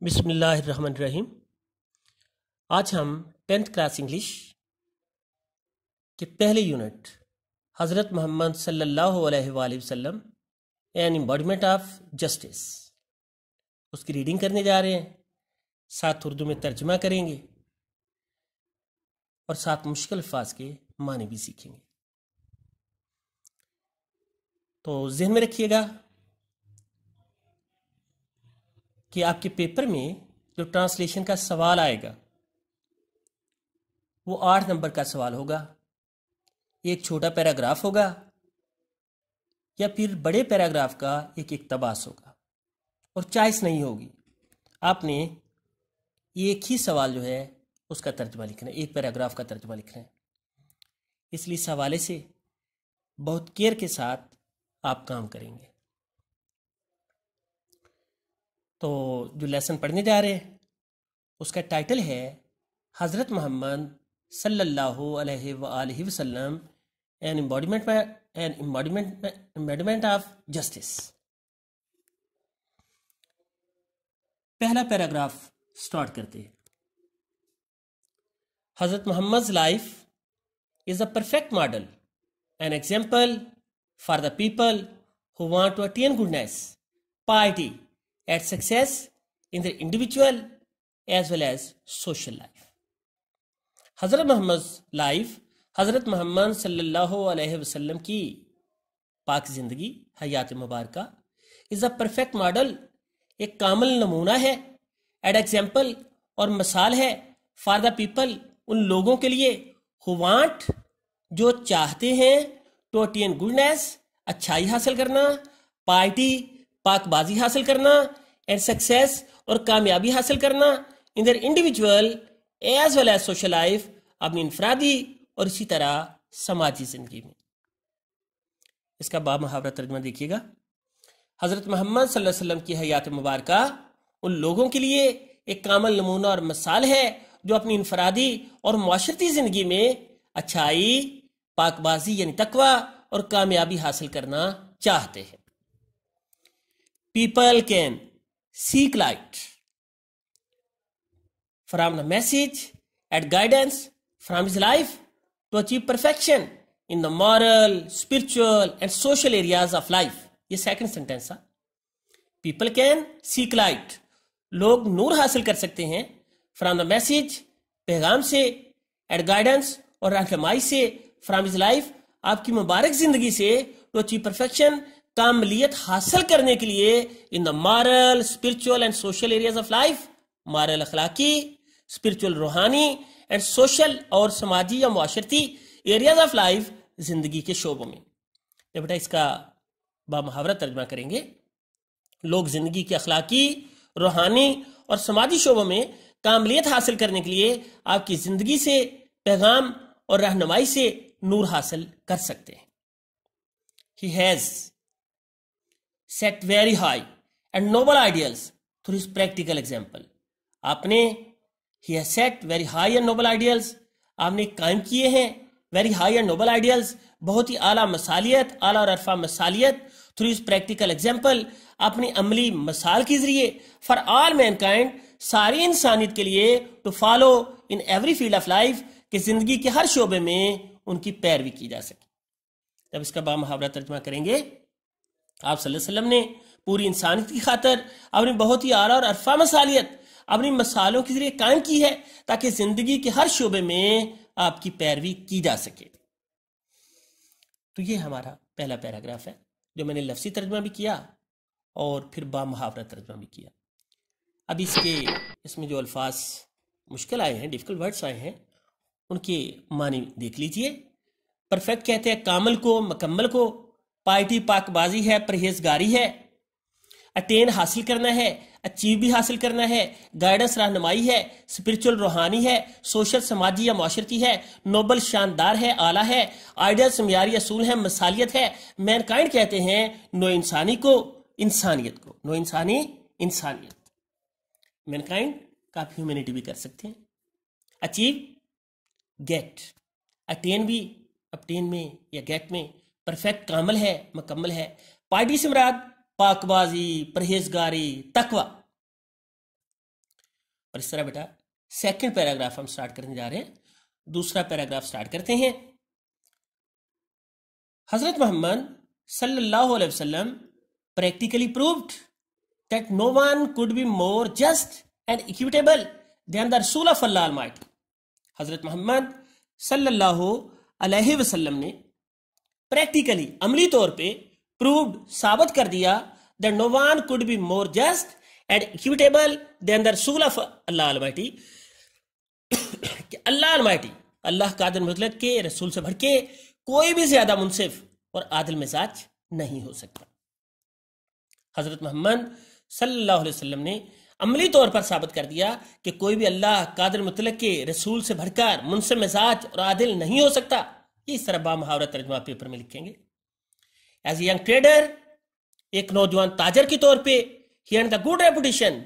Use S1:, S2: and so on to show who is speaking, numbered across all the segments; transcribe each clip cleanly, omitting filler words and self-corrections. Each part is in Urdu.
S1: بسم اللہ الرحمن الرحیم۔ آج ہم 10th کلاس انگلش کے پہلے یونٹ حضرت محمد صلی اللہ علیہ وآلہ وسلم این امباڈیمنٹ آف جسٹس اس کی ریڈنگ کرنے جا رہے ہیں، ساتھ اردو میں ترجمہ کریں گے اور ساتھ مشکل الفاظ کے معنی بھی سیکھیں گے۔ تو ذہن میں رکھیے گا کہ آپ کے پیپر میں جو ٹرانسلیشن کا سوال آئے گا وہ 8 نمبر کا سوال ہوگا، ایک چھوٹا پیراگراف ہوگا یا پھر بڑے پیراگراف کا ایک اقتباس ہوگا اور چوائس نہیں ہوگی، آپ نے ایک ہی سوال جو ہے اس کا ترجمہ لکھنا ہے، ایک پیراگراف کا ترجمہ لکھنا ہے۔ اس لیے اس حوالے سے بہت کیئر کے ساتھ آپ کام کریں گے۔ تو جو لیسن پڑھنے جا رہے ہیں اس کا ٹائٹل ہے حضرت محمد صلی اللہ علیہ وآلہ وسلم این امباڈیمنٹ آف جسٹس۔ پہلا پیراگراف سٹارٹ کرتے ہیں۔ حضرت محمد's life is a perfect model, an example for the people who want to attain goodness, piety, and success in their individual as well as social life. حضرت محمد لائف، حضرت محمد صلی اللہ علیہ وسلم کی پاک زندگی، حیات مبارکہ از اے پرفیکٹ ماڈل، ایک کامل نمونہ ہے، ایڈ ایگزامپل اور مثال ہے، فار دا پیپل ان لوگوں کے لیے، ہو وانٹ جو چاہتے ہیں، ٹو اٹین گڈنس اچھائی حاصل کرنا، پائٹی پاک بازی حاصل کرنا، اینڈ سکسیس اور کامیابی حاصل کرنا، in their individual as well as social life اپنی انفرادی اور اسی طرح سماجی زندگی میں۔ اس کا بامحاورہ ترجمہ دیکھیے گا۔ حضرت محمد صلی اللہ علیہ وسلم کی حیات مبارکہ ان لوگوں کے لیے ایک کامل نمونہ اور مثال ہے جو اپنی انفرادی اور معاشرتی زندگی میں اچھائی، پاک بازی یعنی تقوی اور کامیابی حاصل کرنا چاہتے ہیں۔ People can seek light from the message and guidance from his life to achieve perfection in the moral, spiritual and social areas of life. یہ سیکنڈ سینٹینس ہے۔ People can seek light، لوگ نور حاصل کر سکتے ہیں، from the message پیغام سے، and guidance اور رہنمائی سے، from his life آپ کی مبارک زندگی سے، to achieve perfection کاملیت حاصل کرنے کے لیے، in the moral, spiritual and social areas of life, moral اخلاقی، اسپرچل روحانی اینڈ سوشل اور سماجی یا معاشرتی ایریاز آف لائف زندگی کے شعبوں میں۔ بیٹا اس کا بامحاورہ ترجمہ کریں گے۔ لوگ زندگی کے اخلاقی، روحانی اور سماجی شعبوں میں کاملیت حاصل کرنے کے لیے آپ کی زندگی سے، پیغام اور رہنمائی سے نور حاصل کر سکتے ہیں۔ He has set very high and noble ideals through his practical example. آپ نے he has set very high and noble ideals، آپ نے قائم کیے ہیں very high and noble ideals، بہت ہی اعلیٰ مثالیت، اعلیٰ اور عرفہ مثالیت through his practical example، اپنی عملی مثال کے ذریعے for all mankind ساری انسانیت کے لیے to follow in every field of life کہ زندگی کے ہر شعبے میں ان کی پیروی کی جا سکے۔ جب اس کا بامحاورہ ترجمہ کریں گے، آپ صلی اللہ علیہ وسلم نے پوری انسانیت کی خاطر اپنی بہت ہی اعلیٰ اور عرفہ مثالیت اپنی مثالوں کے ذریعے قائم کی ہے تاکہ زندگی کے ہر شعبے میں آپ کی پیروی کی جا سکے۔ تو یہ ہمارا پہلا پیراگراف ہے جو میں نے لفظی ترجمہ بھی کیا اور پھر بامحاورہ ترجمہ بھی کیا۔ اب اس میں جو الفاظ مشکل آئے ہیں، ڈیفیکلٹ ورڈز آئے ہیں، ان کے معنی دیکھ لیجئے۔ پرفیکٹ کہتے ہیں کامل کو، مکمل کو، پائٹی پاک بازی ہے، پرہیزگاری ہے، اٹین حاصل کرنا ہے، اچیو بھی حاصل کرنا ہے، گائیڈنس رہنمائی ہے، اسپرچل روحانی ہے، سوشل سماجی یا معاشرتی ہے، نوبل شاندار ہے، اعلیٰ ہے، آئیڈیلس معیاری اصول ہے، مثالیت ہے، مین کائنڈ کہتے ہیں نو انسانی کو، انسانیت کو، نو انسانی انسانیت، مین کائنڈ کا آپ ہیومینٹی بھی کر سکتے ہیں۔ اچیو گیٹ، اٹین بھی اپٹین میں یا گیٹ میں، پرفیکٹ کامل ہے، مکمل ہے، پائٹی سے مراد پاک بازی، پرہیزگاری، تقوی، اور اس طرح بیٹا سیکنڈ پیراگراف ہم سٹارٹ کرنے جا رہے ہیں. دوسرا پیراگراف سٹارٹ کرتے ہیں. حضرت محمد صلی اللہ علیہ وسلم practically proved that no one could be more just and equitable than the Rasul of Allah Almighty. حضرت محمد صلی اللہ علیہ وسلم نے پریکٹیکلی عملی طور پہ پرووڈ ثابت کر دیا that no one could be more just and equitable than the Rasul of Allah Almighty کہ اللہ Almighty اللہ قادر مطلق کے رسول سے بڑھ کے کوئی بھی زیادہ منصف اور عادل مزاج نہیں ہو سکتا. حضرت محمد صلی اللہ علیہ وسلم نے عملی طور پر ثابت کر دیا کہ کوئی بھی اللہ قادر مطلق کے رسول سے بڑھ کر منصف مزاج اور عادل نہیں ہو سکتا. یہ اس طرح بامحاورہ ترجمہ پیپر میں لکھیں گے. ایز اے ینگ ٹریڈر ایک نوجوان تاجر کے طور پہ he had the good reputation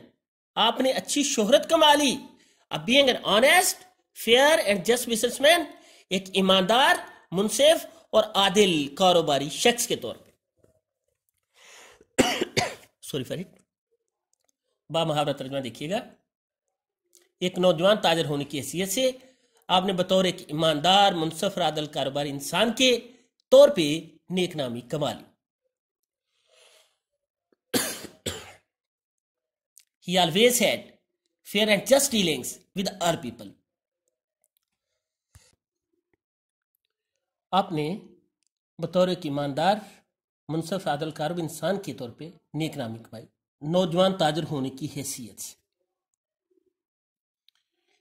S1: آپ نے اچھی شہرت کما لی. اب being an honest, fair and just businessman ایک ایماندار منصف اور عادل کاروباری شخص کے طور پہ. Sorry for it. بامحاورہ ترجمہ دیکھیے گا. ایک نوجوان تاجر ہونے کی حیثیت سے آپ نے بطور ایک ایماندار منصف اور عادل کاروباری انسان کے طور پہ نیک نامی کما لی. He always had fair and just dealings with all people. آپ نے بطور ایک ایماندار منصف عادل کاروباری انسان کے طور پہ نیک نامی کمائی نوجوان تاجر ہونے کی حیثیت سے.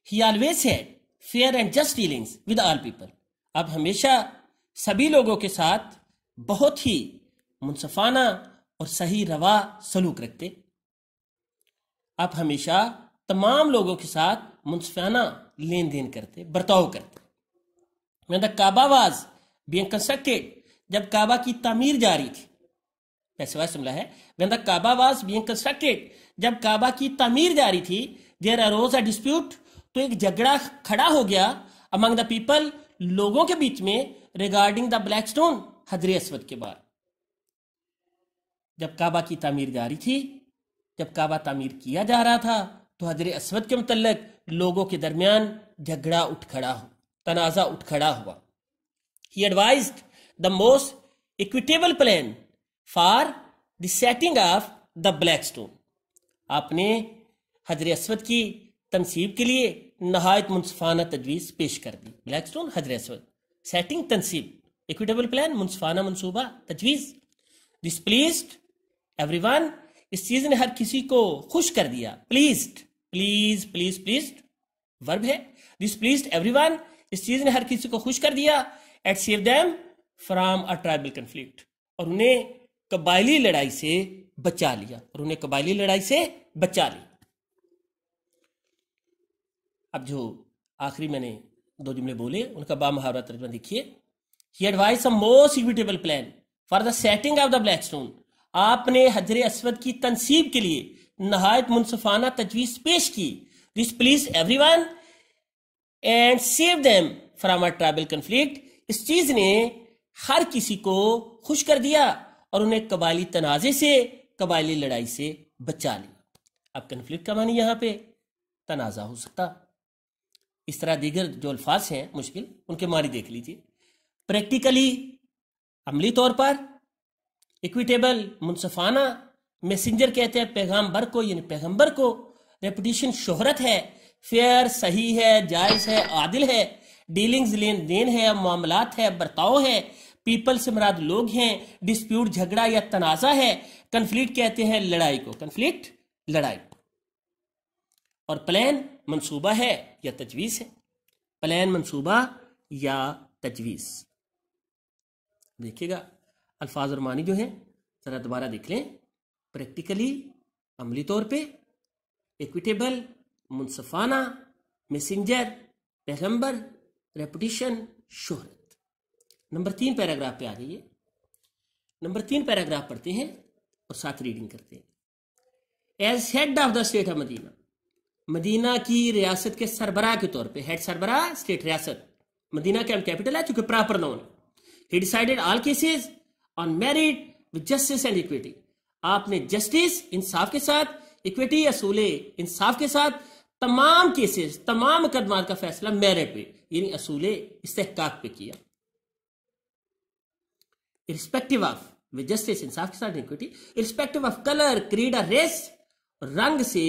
S1: He always had fair and just dealings with all people. آپ ہمیشہ سبھی لوگوں کے ساتھ بہت ہی منصفانہ اور صحیح روا سلوک رکھتے. آپ ہمیشہ تمام لوگوں کے ساتھ منصفانہ لین دین کرتے برتاؤ کرتے. When the Kaaba was being constructed جب کعبہ کی تعمیر جاری تھی ایسے واضح جملہ ہے. When the Kaaba was being constructed جب کعبہ کی تعمیر جاری تھی there arose a dispute تو ایک جھگڑا کھڑا ہو گیا among the people لوگوں کے بیچ میں regarding the black stone حجر اسود کے بارے. جب کعبہ کی تعمیر جاری تھی جب کعبہ تعمیر کیا جا رہا تھا تو حجر اسود کے متعلق لوگوں کے درمیان جھگڑا اٹھ کھڑا ہو تنازع اٹھ کھڑا ہوا. He advised the most equitable plan for the setting of the black stone. آپ نے حجر اسود کی تنصیب کے لیے نہایت منصفانہ تجویز پیش کر دی. بلیک سٹون حجر اسود سیٹنگ تنصیب ایکویٹیبل پلان منصفانہ منصوبہ تجویز. This pleased everyone اس چیز نے ہر کسی کو خوش کر دیا. pleased pleased ورب ہے. This pleased everyone اس چیز نے ہر کسی کو خوش کر دیا. and saved them from a tribal conflict اور انہیں قبائلی لڑائی سے بچا لیا. اب جو آخری میں نے دو جملے بولے ان کا بامحاورہ ترجمہ دیکھیے. He advised a most equitable plan for the setting of the black stone آپ نے حجر اسود کی تنصیب کے لیے نہایت منصفانہ تجویز پیش کی. This pleased everyone and saved them from a tribal conflict اس چیز نے ہر کسی کو خوش کر دیا اور انہیں قبائلی تنازع سے قبائلی لڑائی سے بچا لیا. اب کنفلکٹ کا معنی یہاں پہ تنازع ہو سکتا. اس طرح دیگر جو الفاظ ہیں مشکل ان کے معنی دیکھ لیجیے. پریکٹیکلی عملی طور پر، ایکویٹیبل منصفانہ، میسنجر کہتے ہیں پیغامبر کو یعنی پیغمبر کو، ریپوٹیشن شہرت ہے، فیئر صحیح ہے جائز ہے عادل ہے، ڈیلنگز لین دین ہے معاملات ہے برتاؤ ہے، پیپل سے مراد لوگ ہیں، ڈسپیوٹ جھگڑا یا تنازع ہے، کنفلکٹ کہتے ہیں لڑائی کو، کنفلکٹ لڑائی، اور پلان منصوبہ ہے یا تجویز ہے، پلان منصوبہ یا تجویز. دیکھیے گا الفاظ اور معنی جو ہیں ذرا دوبارہ دیکھ لیں. پریکٹیکلی عملی طور پہ، ایکویٹیبل منصفانہ، میسنجر پیغمبر، ریپوٹیشن شہرت. نمبر 3 پیراگراف پہ آ جائیے. نمبر 3 پیراگراف پڑھتے ہیں اور ساتھ ریڈنگ کرتے ہیں. As head of the state of Madina Madina کی ریاست کے سربراہ کے طور پہ، ہیڈ سربراہ اسٹیٹ ریاست، مدینہ کا کیپٹل ہے چونکہ پراپر نون ہے. He decided all cases on merit with justice and equity. آپ نے جسٹس انصاف کے ساتھ، ایکویٹی اصول انصاف کے ساتھ تمام کیسز، تمام مقدمات کا فیصلہ میرٹ پہ یعنی اصول استحقاق پہ کیا. irrespective of with justice، انصاف کے ساتھ equity، irrespective of color، creed اور ریس، رنگ سے،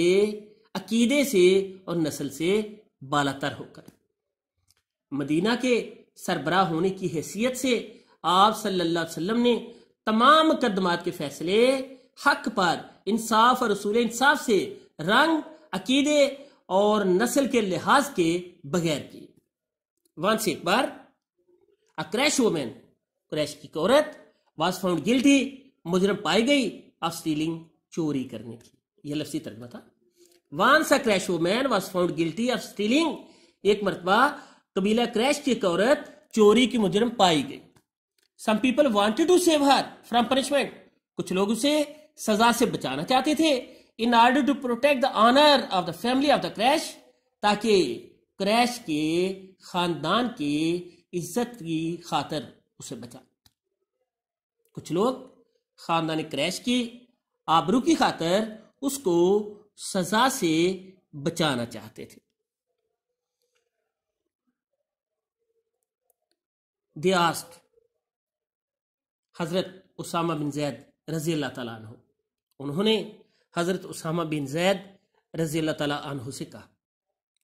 S1: عقیدے سے اور نسل سے بالاتر ہو کر. مدینہ کے سربراہ ہونے کی حیثیت سے آپ صلی اللہ علیہ وسلم نے تمام مقدمات کے فیصلے حق پر انصاف اور اصول انصاف سے، رنگ، عقیدے اور نسل کے لحاظ کے بغیر کیے. وانس ایک بار قریش وومن، قریش کی عورت واز فاؤنڈ گلٹی، مجرم پائی گئی آف اسٹیلنگ، چوری کرنے کی. یہ لفظی ترجمہ تھا. Once Quraysh woman was found guilty of stealing, ایک مرتبہ قبیلہ قریش کی ایک عورت چوری کی مجرم پائی گئی. Some people wanted to save her from punishment, کچھ لوگ اسے سزا سے بچانا چاہتے تھے. In order to protect the honour of the family of the Quraysh, تاکہ قریش کے خاندان کی عزت کی خاطر اسے بچا. کچھ لوگ خاندان قریش کی آبرو کی خاطر اس کو سزا سے بچانا چاہتے تھے. they asked حضرت اسامہ بن زید رضی اللہ تعالیٰ عنہ، انہوں نے حضرت اسامہ بن زید رضی اللہ تعالیٰ عنہ سے کہا.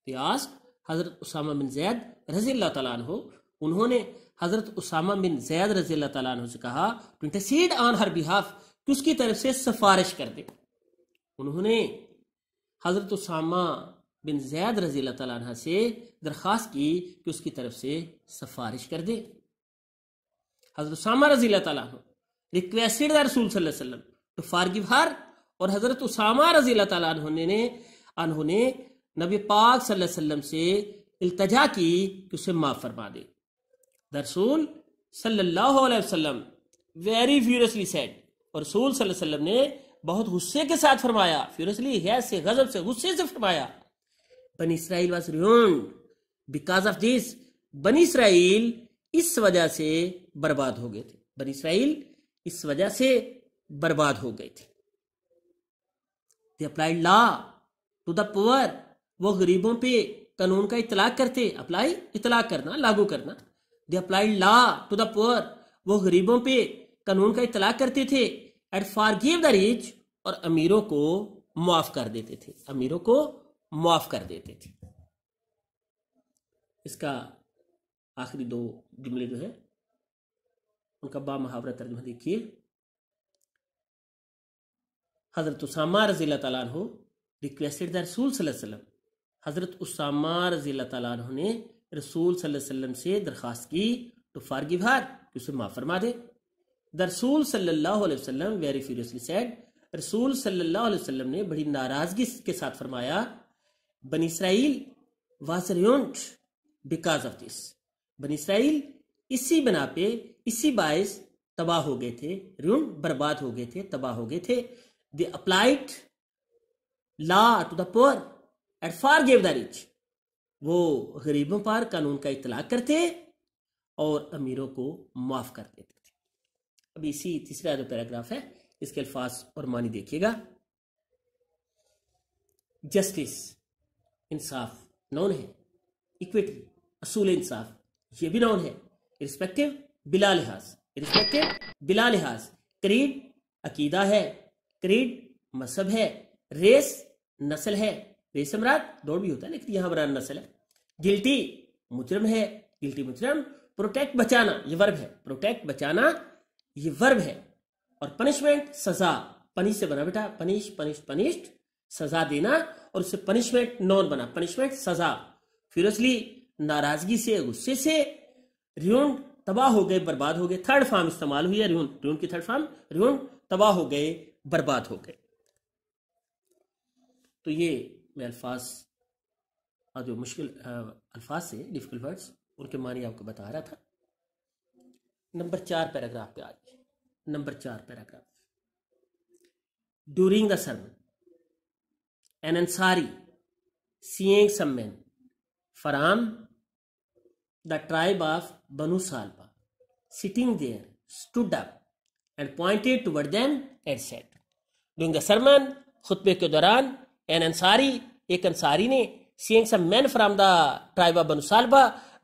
S1: they asked حضرت اسامہ بن زید رضی اللہ تعالیٰ عنہ، انہوں نے حضرت اسامہ بن زید رضی اللہ تعالیٰ عنہ سے کہا to intercede on her behalf، کہ اس کی طرف سے سفارش کر دے. انہوں نے حضرت اسامہ بن زید رضی اللہ تعالیٰ عنہ سے درخواست کی کہ اس کی طرف سے سفارش کر دے. حضرت اسامہ رضی اللہ تعالیٰ عنہ ریکویسٹڈ دا رسول صلی اللہ علیہ وسلم ٹو فارگیو ہر، اور حضرت اسامہ رضی اللہ تعالیٰ عنہ نے نبی پاک صلی اللہ علیہ وسلم سے التجا کی کہ اسے معاف فرما دے. دا رسول صلی اللہ علیہ وسلم ویری فیورسلی سیڈ، اور رسول صلی اللہ علیہ وسلم نے بہت غصے کے ساتھ فرمایا، فیورسلی غیظ سے، غضب سے، غصے سے فرمایا، بنی اسرائیل was ruined because of this، بنی اسرائیل اس وجہ سے برباد ہو گئے تھے. بنی اسرائیل اس وجہ سے برباد ہو گئے تھے. they applied law to the poor، وہ غریبوں پہ قانون کا اطلاق کرتے. اپلائی اطلاق کرنا، لاگو کرنا. they applied law to the poor، وہ غریبوں پہ قانون کا اطلاق کرتے تھے. and forgive the rich، اور امیروں کو معاف کر دیتے تھے، امیروں کو معاف کر دیتے تھے. اس کا آخری دو جملے جو ہے ان کا با محاورہ ترجمہ دیکھیے. حضرت اسامہ رضی اللہ تعالیٰ عنہ ریکویسٹڈ دا رسول صلی اللہ علیہ وسلم، حضرت اسامہ رضی اللہ تعالیٰ عنہ نے رسول صلی اللہ علیہ وسلم سے درخواست کی ٹو فارگیو ہر، کہ اسے معاف فرما دے. دا رسول صلی اللہ علیہ وسلم ویری فیورسلی سیڈ، رسول صلی اللہ علیہ وسلم نے بڑی ناراضگی کے ساتھ فرمایا، بنی اسرائیل was ruined because of this، بنی اسرائیل اسی بنا پہ، اسی باعث تباہ ہو گئے تھے. ruined برباد ہو گئے تھے، تباہ ہو گئے تھے. they applied law to the poor and forgave the rich، وہ غریبوں پر قانون کا اطلاق کرتے اور امیروں کو معاف کر دیتے تھے. اب اسی تیسرا جو پیراگراف ہے اس کے الفاظ اور معنی دیکھیے گا. جسٹس، انصاف نون ہے. ایکویٹی، اصول انصاف، یہ بھی نون ہے. رسپیکٹو، بلا لحاظ، رسپیکٹو بلا لحاظ. کریڈ، عقیدہ ہے. کریڈ مذہب ہے. ریس نسل ہے. ریس مراد دوڑ بھی ہوتا ہے لیکن یہاں مراد نسل ہے. گلٹی مجرم ہے. گلٹی مجرم. پروٹیکٹ بچانا، یہ ورب ہے. پروٹیکٹ بچانا یہ ورب ہے. اور پنشمنٹ سزا، پنش سے بنا بیٹا، پنش پنش پنشڈ، سزا دینا، اور اس سے پنشمنٹ نون بنا، پنشمنٹ سزا. فیورسلی ناراضگی سے، غصے سے. ریونڈ تباہ ہو گئے، برباد ہو گئے. تھرڈ فارم استعمال ہوئی ہے ریونڈ، ریونڈ کی تھرڈ فارم ریونڈ، تباہ ہو گئے، برباد ہو گئے. تو یہ میں الفاظ جو مشکل الفاظ سے، ڈیفیکلٹ ورڈز، ان کے معنی آپ کو بتا رہا تھا. نمبر 4 پیراگراف پہ آج. Number 4 paragraph. During the sermon an Ansari seeing some men from the tribe of Banu Salba sitting there stood up and pointed toward them and said. During the sermon، خطبے کے دوران، an Ansari، ایک انصاری نے seeing some men from the tribe of Banu Salba,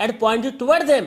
S1: and pointed toward them,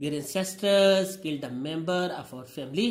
S1: their ancestors killed a member of our family,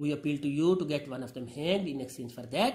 S1: we appeal to you to get one of them hanged in exchange for that,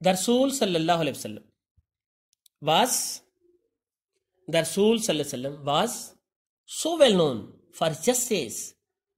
S1: The Rasul sallallahu alaihi wasallam was so well known for justice.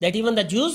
S1: that even the Jews,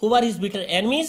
S1: who were his bitter enemies,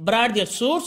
S1: brought their suits,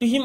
S1: to him,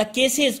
S1: the cases,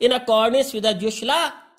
S1: in accordance with the Jewish law,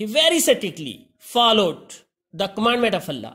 S1: He very strictly followed the commandment of Allah,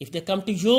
S1: If they come to you,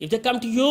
S1: If they come to you,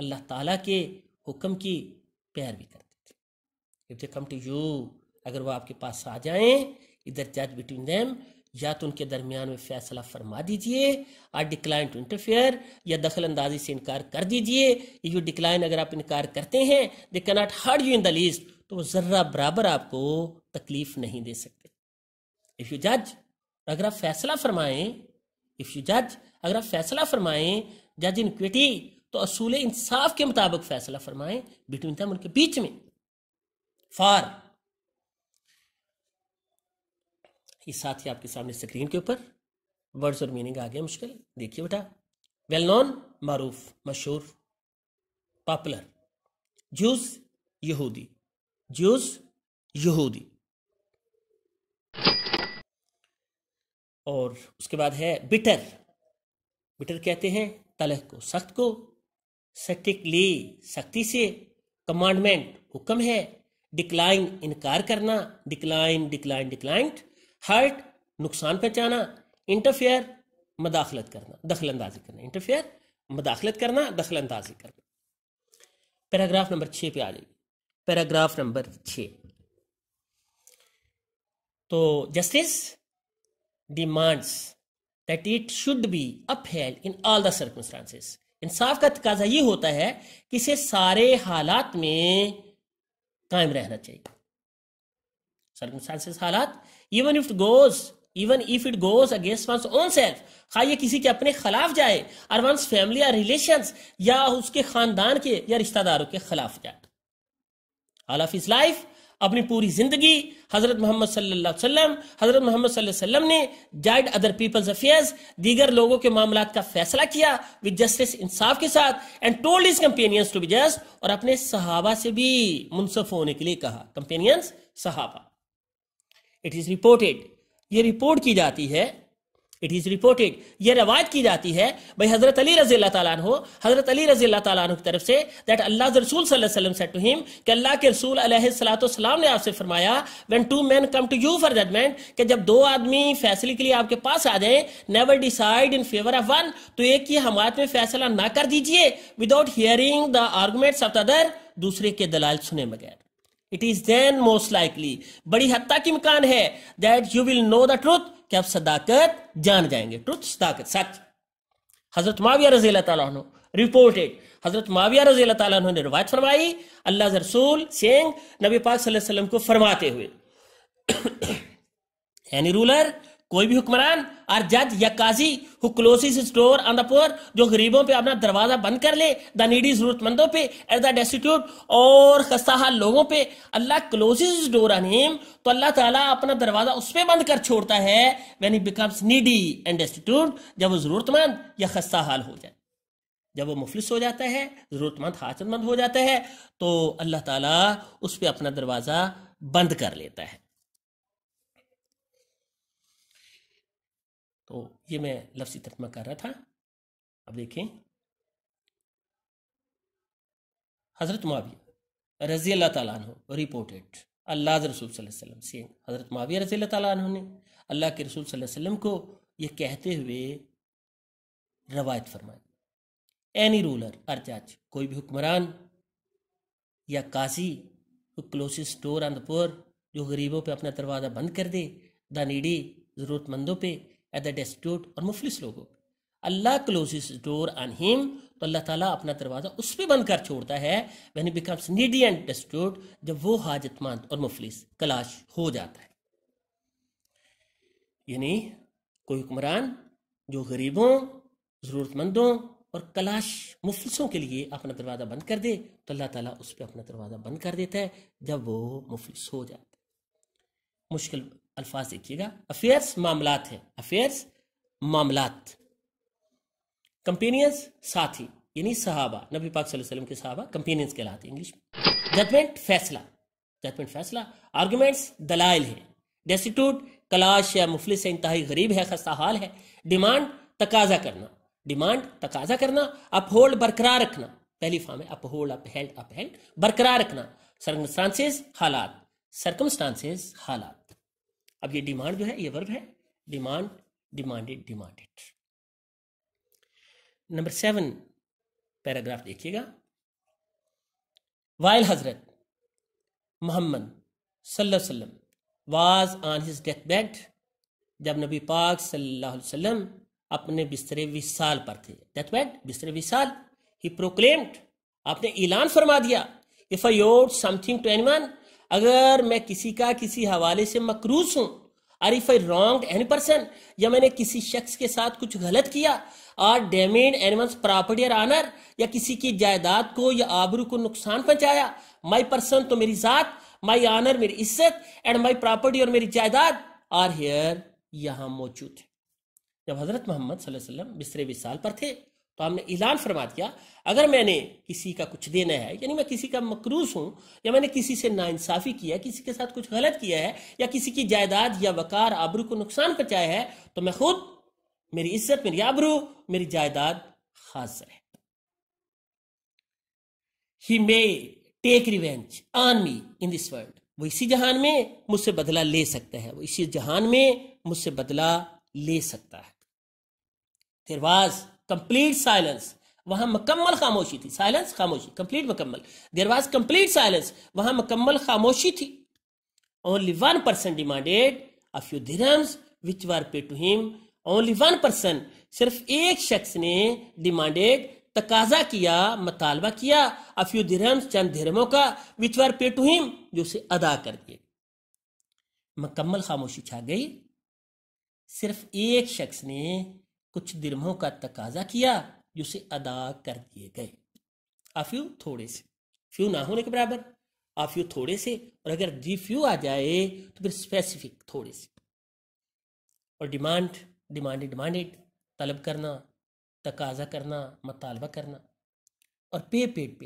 S1: اللہ تعالیٰ کے حکم کی پیروی کرتے تھے. If they come to you, اگر وہ آپ کے پاس آ جائیں, ادھر جج بٹوین دیم, یا تو ان کے درمیان میں فیصلہ فرما دیجئے, اور ڈکلائن ٹو انٹرفیئر, یا دخل اندازی سے انکار کر دیجئے. یو ڈکلائن, اگر آپ انکار کرتے ہیں, دے کی not hurt you in the least, تو وہ ذرہ برابر آپ کو تکلیف نہیں دے سکتے. اف یو جج, اگر آپ فیصلہ فرمائیں, اف یو جج, اگر آپ فیصلہ فرمائیں, جج ان ایکویٹی, تو اصول انصاف کے مطابق فیصلہ فرمائیں بٹوین دیم, ان کے بیچ میں. فار, یہ ساتھ ہی آپ کے سامنے اسکرین کے اوپر ورڈز اور میننگ آگے مشکل دیکھیے بیٹا. ویل نون, معروف, مشہور, پاپولر. جوز, یہودی, جوز, یہودی. اور اس کے بعد ہے بٹر. بٹر کہتے ہیں تلخ کو, سخت کو. سٹکلی, سختی سے. کمانڈمنٹ, حکم ہے. ڈکلائن, انکار کرنا. Decline, decline, declined. ہرٹ, نقصان پہنچانا. انٹرفیئر, مداخلت کرنا, دخل اندازی کرنا. انٹرفیئر, مداخلت کرنا, دخل اندازی کرنا. پیراگراف نمبر 6 پہ آ جائیے. Paragraph number 6. تو justice demands that it should be upheld in all the circumstances. انصاف کا تقاضا یہ ہوتا ہے کہ اسے سارے حالات میں قائم رہنا چاہیے. circumstances, حالات. even if it goes against one's own self, خواہ یہ کسی کے اپنے خلاف جائے, اور one's family or relations, یا اس کے خاندان کے یا رشتہ داروں کے خلاف جائے. all of his life, اپنی پوری زندگی حضرت محمد صلی اللہ علیہ وسلم, حضرت محمد صلی اللہ علیہ وسلم نے جائڈ ادر پیپلز افیئرز, دیگر لوگوں کے معاملات کا فیصلہ کیا, with justice, انصاف کے ساتھ, and told his companions to be just, اور اپنے صحابہ سے بھی منصف ہونے کے لیے کہا. companions, صحابہ. it is reported, یہ رپورٹ کی جاتی ہے, it is reported, یہ روایت کی جاتی ہے بھائی حضرت علی رضی اللہ تعالیٰ عنہ, حضرت علی رضی اللہ تعالیٰ عنہ کی طرف سے, that اللہ رسول صلی اللہ علیہ وسلم said to him, کہ اللہ کے رسول علیہ السلام نے آپ سے فرمایا, when two men come to you for judgment, کہ جب دو آدمی فیصلے کے لیے آپ کے پاس آ جائیں, never decide in favor of one, تو ایک کی حمایت میں فیصلہ نہ کر دیجئے, without hearing the arguments of the other, دوسرے کے دلائل سنے بغیر. It is then most likely, بڑی حد تک امکان ہے, that you will know the truth, کہ آپ صداقت جان جائیں گے. ٹروتھ, صداقت, سچ. حضرت معاویہ رضی اللہ تعالیٰ عنہ reported, حضرت معاویہ رضی اللہ تعالیٰ عنہ نے روایت فرمائی, اللہ رسول saying, نبی پاک صلی اللہ علیہ وسلم کو فرماتے ہوئے, any ruler, کوئی بھی حکمران, اور جج یا قاضی, who closes his door on the poor, جو غریبوں پہ اپنا دروازہ بند کر لے, the needy, ضرورت مندوں پہ, and the destitute, اور خستہ حال لوگوں پہ. اللہ closes his door on him, تو اللہ تعالیٰ اپنا دروازہ اس پہ بند کر چھوڑتا ہے, when he becomes needy and destitute, جب وہ ضرورت مند یا خستہ حال ہو جائے. جب وہ مفلس ہو جاتا ہے, ضرورت مند, حاجت مند ہو جاتا ہے, تو اللہ تعالیٰ اس پہ اپنا دروازہ بند کر لیتا ہے. تو یہ میں لفظی ترجمہ کر رہا تھا. اب دیکھیں, حضرت معاویہ رضی اللہ تعالیٰ عنہ reported, اللہ رسول صلی اللہ علیہ وسلم سے, حضرت معاویہ رضی اللہ تعالیٰ عنہ نے اللہ کے رسول صلی اللہ علیہ وسلم کو یہ کہتے ہوئے روایت فرمائی, any ruler or judge, کوئی بھی حکمران یا قاضی, who closes door on the poor, جو غریبوں پہ اپنا دروازہ بند کر دے, the needy, ضرورت مندوں پہ, at the destitute, اور مفلس لوگوں. اللہ closes door on him, تو اللہ تعالیٰ اپنا دروازہ اس پہ بند کر چھوڑتا ہے, when he becomes needy and destitute, جب وہ حاجت مند اور مفلس کلاش ہو جاتا ہے. یعنی کوئی حکمران جو غریبوں, ضرورت مندوں اور کلاش مفلسوں کے لیے اپنا دروازہ بند کر دے, تو اللہ تعالیٰ اس پہ اپنا دروازہ بند کر دیتا ہے جب وہ مفلس ہو جاتا ہے. مشکل الفاظ دیکھیے گا. افیئرس, معاملات ہیں, افیئرس, معاملات. کمپینینز, ساتھی, یعنی صحابہ, نبی پاک صلی اللہ علیہ وسلم کے صحابہ کمپینینز کہلاتے ہیں انگلش میں. ججمنٹ, فیصلہ, ججمنٹ, فیصلہ. آرگومنٹس, دلائل ہیں. ڈیسٹیٹیوٹ, کلاش یا مفلس ہے, انتہائی غریب ہے, خستہ حال ہے. ڈیمانڈ, تقاضا کرنا, ڈیمانڈ, تقاضا کرنا. اپ ہولڈ, برقرار رکھنا, پہلی فارم ہے اپ ہولڈ, اپ ہیلڈ, اپ ہیلڈ, برقرار رکھنا. سرکمسٹانسز, حالات, سرکمسٹانسز, حالات. اب یہ ڈیمانڈ جو ہے یہ ورب ہے, ڈیمانڈ, ڈیمانڈڈ, ڈیمانڈڈ. نمبر 7 پیراگراف دیکھیے گا. while Hazrat Muhammad sallallahu alaihi wasallam was on his deathbed, جب نبی پاک صلی اللہ علیہ وسلم اپنے بستر وصال پر تھے. ڈیتھ بیڈ, بستر وصال. He proclaimed, آپ نے اعلان فرما دیا, if I owed something to anyone, اگر میں کسی کا کسی حوالے سے مقروض ہوں, or if I wronged any person, یا میں نے کسی شخص کے ساتھ کچھ غلط کیا, or damaged anyone's property or honor, یا کسی کی جائیداد کو یا آبرو کو نقصان پہنچایا, my person تو میری ذات, my honor میری عزت, and my property اور میری جائیداد are here یہاں موجود ہے. جب حضرت محمد صلی اللہ علیہ وسلم بستر وصال پر تھے تو ہم نے اعلان فرما دیا, اگر میں نے کسی کا کچھ دینا ہے, یعنی میں کسی کا مقروض ہوں, یا میں نے کسی سے ناانصافی کیا ہے, کسی کے ساتھ کچھ غلط کیا ہے, یا کسی کی جائیداد یا وقار آبرو کو نقصان پہنچایا ہے, تو میں خود, میری عزت, میری آبرو, میری جائیداد حاضر ہے. He may take revenge on me in this world. وہ اسی جہان میں مجھ سے بدلہ لے سکتا ہے, وہ اسی جہان میں مجھ سے بدلہ لے سکتا ہے. There was complete silence. وہاں مکمل خاموشی تھی. سائلنس, خاموشی, کمپلیٹ, مکمل. There was complete silence. وہاں مکمل خاموشی تھی. Only one person demanded a few dirhams which were paid to him. Only one person, صرف ایک شخص نے demanded, تقاضا کیا, مطالبہ کیا, a few dirhams, چند درہموں کا, which were paid to him, جو اسے ادا کر دیے. مکمل خاموشی چھا گئی. صرف ایک شخص نے کچھ درہموں کا تقاضا کیا جو اسے ادا کر دیے گئے. آفیو, تھوڑے سے, فیو نہ ہونے کے برابر, آفیو تھوڑے سے, اور اگر جی فیو آ جائے تو پھر اسپیسیفک تھوڑے سے. اور ڈیمانڈ, طلب کرنا, تقاضا کرنا, مطالبہ کرنا, اور پیڈ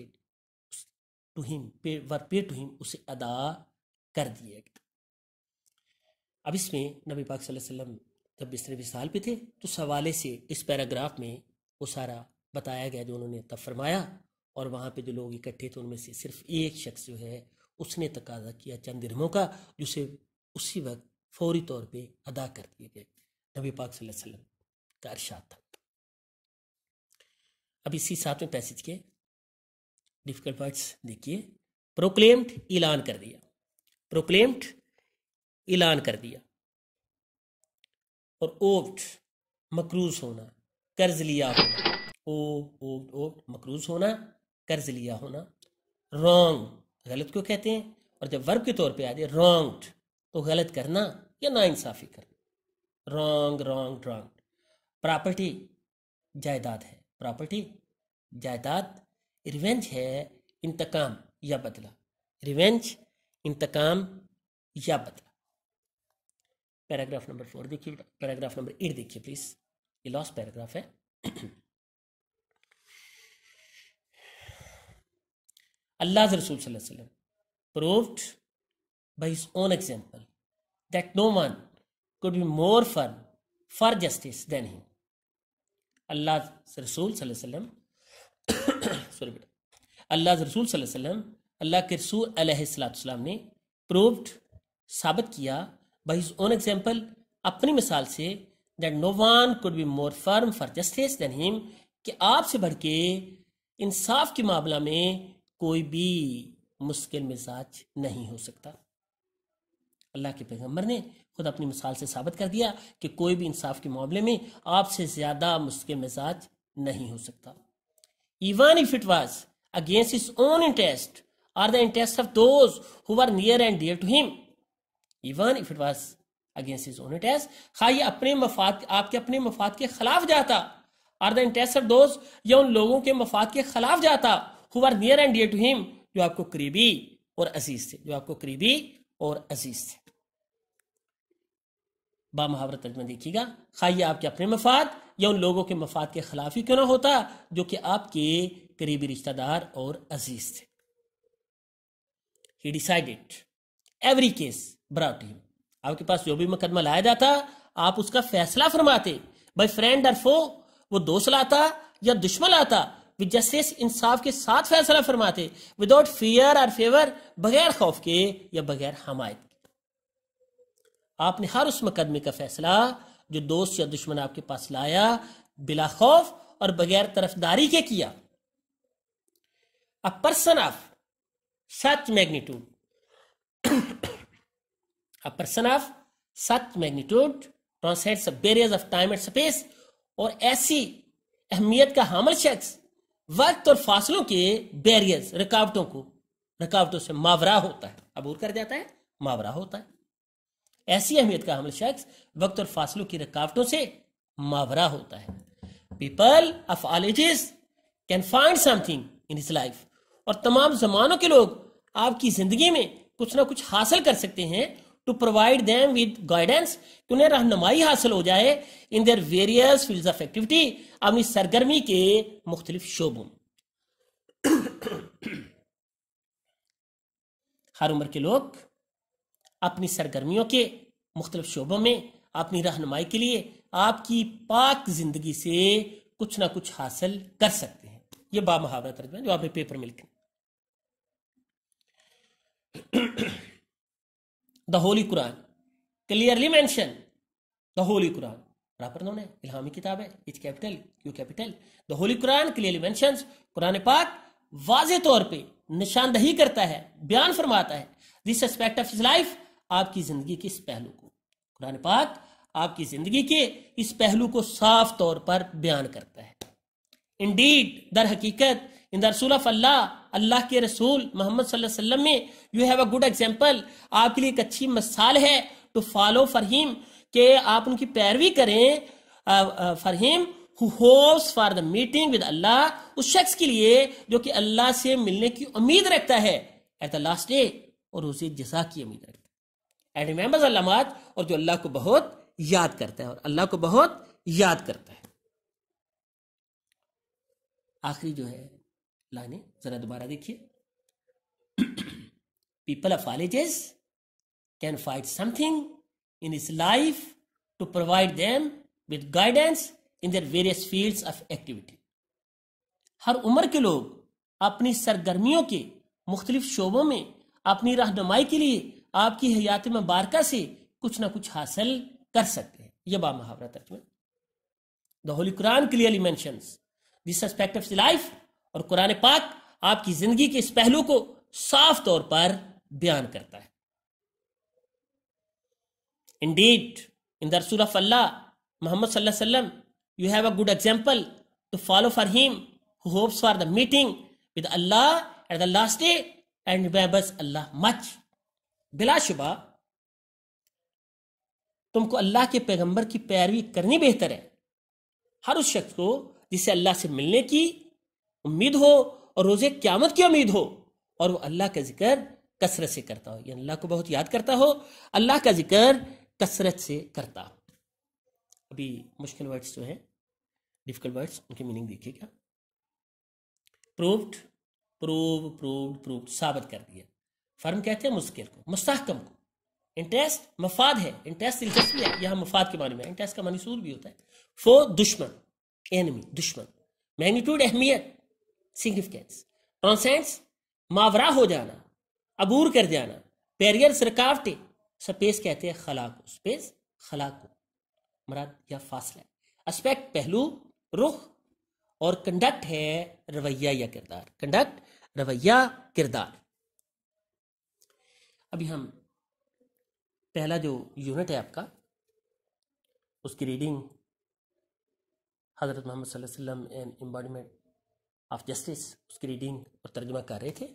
S1: ٹو ہم, پیڈ ٹو ہم, اسے ادا کر دیے گئے. اب اس میں نبی پاک صلی اللہ علیہ وسلم جب بستر وصال پہ تھے تو اس حوالے سے اس پیراگراف میں وہ سارا بتایا گیا جو انہوں نے تب فرمایا, اور وہاں پہ جو لوگ اکٹھے تھے ان میں سے صرف ایک شخص جو ہے اس نے تقاضا کیا چند درہموں کا, جسے اسی وقت فوری طور پہ ادا کر دیے گئے. نبی پاک صلی اللہ علیہ وسلم کا ارشاد تھا. اب اسی ساتویں پیسج کے ڈیفیکلٹ ورڈز دیکھیے. پروکلیمڈ, اعلان کر دیا. پروکلیمڈ, اعلان کر دیا. اور اوپڈ, مقروض ہونا, قرض لیا ہونا. اوپڈ, مقروض ہونا, قرض لیا ہونا. رانگ, غلط کیوں کہتے ہیں, اور جب ورب کے طور پہ آ جائے رانگڈ تو غلط کرنا یا ناانصافی کرنا. رانگ. پراپرٹی, جائیداد ہے. پراپرٹی, جائیداد. ریونج ہے انتقام یا بدلہ. ریونج, انتقام یا بدلہ. پیراگراف نمبر 4 دیکھیے, پیراگراف نمبر 8 دیکھیے پلیز, یہ لاسٹ پیراگراف ہے. Allah's Rasul sallallahu alaihi wasallam proved by his own example that no one could be more firm for justice than him. Allah's Rasul sallallahu alaihi wasallam sorry beta, Allah's Rasul sallallahu alaihi wasallam, اللہ کے رسول علیہ السلام نے proved, ثابت کیا, by his own example, اپنی مثال سے, that no one could be more firm for justice than him, کہ آپ سے بڑھ کے انصاف کے معاملہ میں کوئی بھی مشکل مزاج نہیں ہو سکتا. اللہ کے پیغمبر نے خود اپنی مثال سے ثابت کر دیا کہ کوئی بھی انصاف کے معاملے میں آپ سے زیادہ مشکل مزاج نہیں ہو سکتا. Even if it was against his own interest or the interest of those who were near and dear to him. Even if it was against his own interest, خواہ یہ اپنے مفاد, آپ کے اپنے مفاد کے خلاف جاتا, or the interest of those, یا ان لوگوں کے مفاد کے خلاف جاتا, who were near and dear to him, جو آپ کو قریبی اور عزیز تھے, جو آپ کو قریبی اور عزیز تھے. با محاورت ترجمہ دیکھیے گا, خواہ یہ آپ کے اپنے مفاد یا ان لوگوں کے مفاد کے خلاف ہی کیوں نہ ہوتا جو کہ آپ کے قریبی رشتہ دار اور عزیز تھے. He decided every case brought to him. آپ کے پاس جو بھی مقدمہ لایا جاتا آپ اس کا فیصلہ فرماتے. by friend or foe, وہ دوست لاتا یا دشمن لاتا, with justice, انصاف کے ساتھ فیصلہ فرماتے, without fear or favor, بغیر خوف کے یا بغیر حمایت کے. آپ نے ہر اس مقدمے کا فیصلہ جو دوست یا دشمن آپ کے پاس لایا بلا خوف اور بغیر طرفداری کے کیا. A person of such magnitude, a person of such magnitude transcends the barriers of time and space. اور ایسی اہمیت کا حامل شخص وقت اور فاصلوں کے بیریئرز، رکاوٹوں سے ماورا ہوتا ہے، عبور کر جاتا ہے، ماورا ہوتا ہے. ایسی اہمیت کا حامل شخص وقت اور فاصلوں کی رکاوٹوں سے ماورا ہوتا ہے. People of all ages can find something in his life. اور تمام زمانوں کے لوگ آپ کی زندگی میں کچھ نہ کچھ حاصل کر سکتے ہیں. To provide them with guidance, کہ انہیں رہنمائی حاصل ہو جائے in their various fields of activity, اپنی سرگرمی کے مختلف شعبوں میں. ہر عمر کے لوگ اپنی سرگرمیوں کے مختلف شعبوں میں اپنی رہنمائی کے لیے آپ کی پاک زندگی سے کچھ نہ کچھ حاصل کر سکتے ہیں. یہ با محاورہ ترجمہ جو آپ نے پیپر میں لکھا. The Holy Quran clearly mention, the Holy Quran proper known ہے، الہامی کتاب ہے، H capital Q capital. The Holy Quran clearly mentions، قرآن پاک واضح طور پہ نشاندہی کرتا ہے، بیان فرماتا ہے this aspect of his life، آپ کی زندگی کے اس پہلو کو. قرآن پاک آپ کی زندگی کے اس پہلو کو صاف طور پر بیان کرتا ہے. Indeed، در حقیقت ان دا رسول آف اللہ کے رسول محمد صلی اللہ علیہ وسلم میں you have a good example, آپ کے لیے ایک اچھی مثال ہے. ٹو فالو فار ہیم، کہ آپ ان کی پیروی کریں. For him who hopes for the meeting with اللہ، اس شخص کے لیے جو کہ اللہ سے ملنے کی امید رکھتا ہے at the last day، اور اسے جزا کی امید رکھتا ہے. and remembers علامات، اور جو اللہ کو بہت یاد کرتا ہے، اور اللہ کو بہت یاد کرتا ہے. آخری جو ہے لائنیں ذرا دوبارہ دیکھیے. People of all ages can find something in his life to provide them with guidance in their various fields of activity. ہر عمر کے لوگ اپنی سرگرمیوں کے مختلف شعبوں میں اپنی رہنمائی کے لیے آپ کی حیات مبارکہ سے کچھ نہ کچھ حاصل کر سکتے ہیں. یہ با محاورہ ترجمہ. The holy Quran clearly mentions this aspect of life, اور قرآن پاک آپ کی زندگی کے اس پہلو کو صاف طور پر بیان کرتا ہے. Indeed، in the Rasul of Allah محمد صلی اللہ علیہ وسلم you have a good example to follow for him who hopes for the meeting with Allah at the last day and remembers Allah much. بلا شبہ تم کو اللہ کے پیغمبر کی پیروی کرنی بہتر ہے، ہر اس شخص کو جسے اللہ سے ملنے کی امید ہو اور روز قیامت کی امید ہو، اور وہ اللہ کا ذکر کثرت سے کرتا ہو، یعنی اللہ کو بہت یاد کرتا ہو، اللہ کا ذکر کثرت سے کرتا ہو. ابھی مشکل ورڈز جو ہیں، ڈیفیکلٹ ورڈز، ان کی میننگ دیکھیے گا. پرووڈ ثابت کر دیا. فرم کہتے ہیں مذکر کو، مستحکم کو. انٹرسٹ مفاد ہے، انٹرسٹ دلچسپی ہے، یہاں مفاد کے معنی میں. انٹرسٹ کا معنی سود بھی ہوتا ہے. فو دشمن، اینمی دشمن. میگنیٹیوڈ اہمیت، سگنیفیکینس. ٹرانسینڈس ماورا ہو جانا، عبور کر جانا. بیریئرز رکاوٹیں. سپیس کہتے ہیں خلا کو، سپیس خلا کو، مراد یا فاصلہ. اسپیکٹ پہلو، رخ. اور کنڈکٹ ہے رویہ یا کردار. کنڈکٹ رویہ کردار. ابھی ہم پہلا جو یونٹ ہے آپ کا، اس کی ریڈنگ حضرت محمد صلی اللہ علیہ وسلم اینڈ امباڈیمنٹ آف جسٹس، اس کی ریڈنگ اور ترجمہ کر رہے تھے.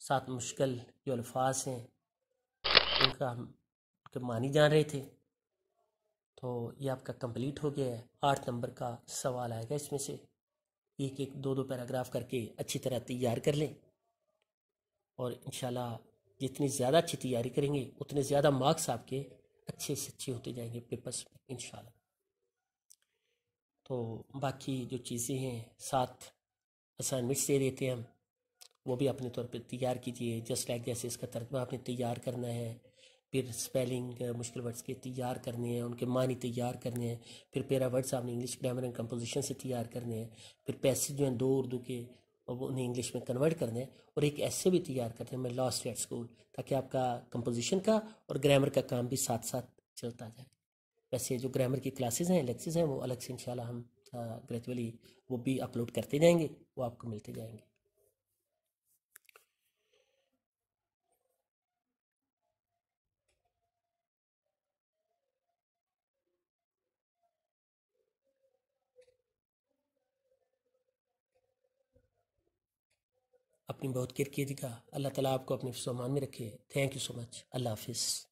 S1: ساتھ مشکل جو الفاظ ہیں ان کا ہم کے معنی جان رہے تھے. تو یہ آپ کا کمپلیٹ ہو گیا ہے. 8 نمبر کا سوال آئے گا، اس میں سے ایک 2 پیراگراف کر کے اچھی طرح تیار کر لیں، اور انشاءاللہ جتنی زیادہ اچھی تیاری کریں گے اتنے زیادہ مارکس آپ کے اچھے سے اچھے ہوتے جائیں گے پیپرس میں انشاءاللہ. تو باقی جو چیزیں ہیں، 7 اسائنمنٹس دے دیتے ہیں ہم، وہ بھی اپنے طور پہ تیار کیجئے. جسٹ لائک جیسے اس کا ترجمہ آپ نے تیار کرنا ہے، پھر سپیلنگ مشکل ورڈز کے تیار کرنے ہیں، ان کے معنی تیار کرنے ہیں، پھر پیرا ورڈز آپ نے انگلش گرامر اینڈ کمپوزیشن سے تیار کرنے ہیں، پھر پیسج جو ہیں 2 اردو کے وہ انہیں انگلش میں کنورٹ کرنے ہیں، اور ایک ایسے بھی تیار کرتے ہیں میں لاسٹ ایٹ اسکول، تاکہ آپ کا کمپوزیشن کا اور گرامر کا کام بھی ساتھ ساتھ چلتا جائے. ویسے جو گرامر کی کلاسز ہیں، لیکچرز ہیں، وہ الگ سے انشاءاللہ ہم گریجولی وہ بھی اپلوڈ کرتے جائیں گے، وہ آپ کو ملتے جائیں گے. اپنی بہت کیئر کیجیے گا. اللہ تعالیٰ آپ کو اپنے حفظ و امان میں رکھے. تھینک یو سو مچ. اللہ حافظ.